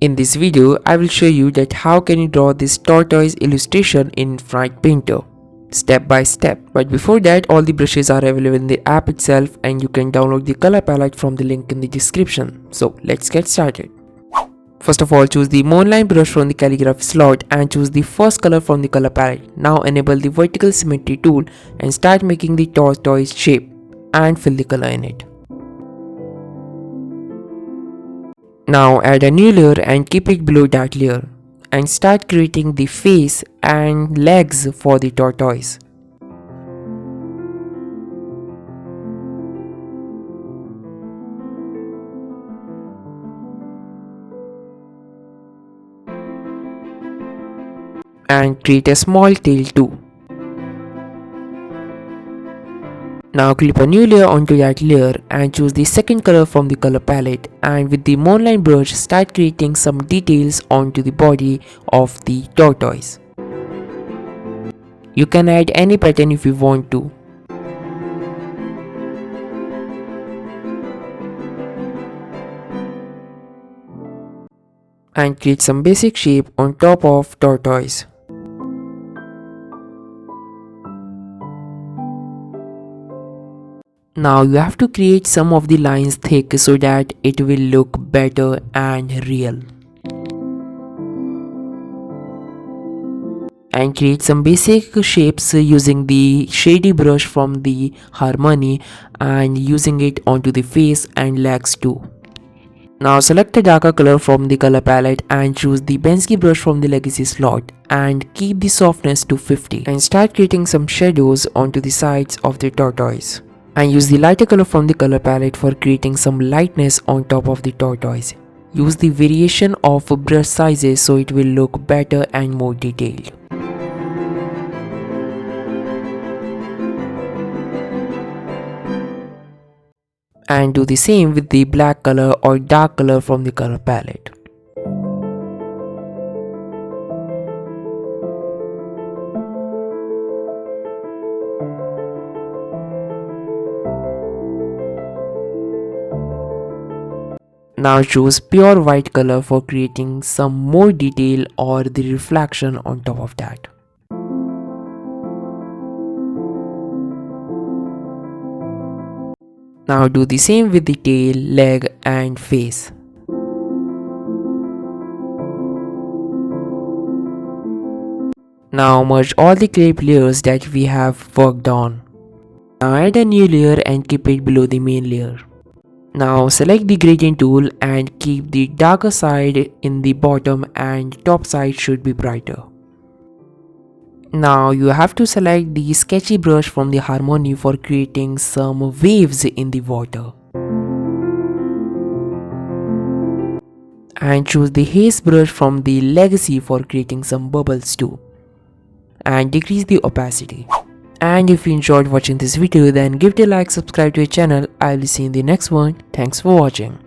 In this video, I will show you that how can you draw this tortoise illustration in Front Painter step by step. But before that, all the brushes are available in the app itself and you can download the color palette from the link in the description. So let's get started. First of all, choose the MONOLINE brush from the calligraphy slot and choose the first color from the color palette. Now enable the vertical symmetry tool and start making the tortoise shape and fill the color in it. Now add a new layer and keep it below that layer and start creating the face and legs for the tortoise. And create a small tail too. Now clip a new layer onto that layer and choose the second color from the color palette, and with the MONOLINE brush start creating some details onto the body of the tortoise. You can add any pattern if you want to. And create some basic shape on top of tortoise. Now you have to create some of the lines thick so that it will look better and real. And create some basic shapes using the shady brush from the Harmony and using it onto the face and legs too. Now select a darker color from the color palette and choose the BANKSY brush from the legacy slot and keep the softness to 50 and start creating some shadows onto the sides of the tortoise. And use the lighter color from the color palette for creating some lightness on top of the tortoise. Use the variation of brush sizes so it will look better and more detailed. And do the same with the black color or dark color from the color palette. Now choose pure white color for creating some more detail or the reflection on top of that. Now do the same with the tail, leg and face. Now merge all the clip layers that we have worked on. Now add a new layer and keep it below the main layer. Now select the gradient tool and keep the darker side in the bottom and top side should be brighter. Now you have to select the sketchy brush from the Harmony for creating some waves in the water. And choose the HAZE brush from the legacy for creating some bubbles too. And decrease the opacity. And if you enjoyed watching this video, then give it a like, subscribe to our channel. I will see you in the next one. Thanks for watching.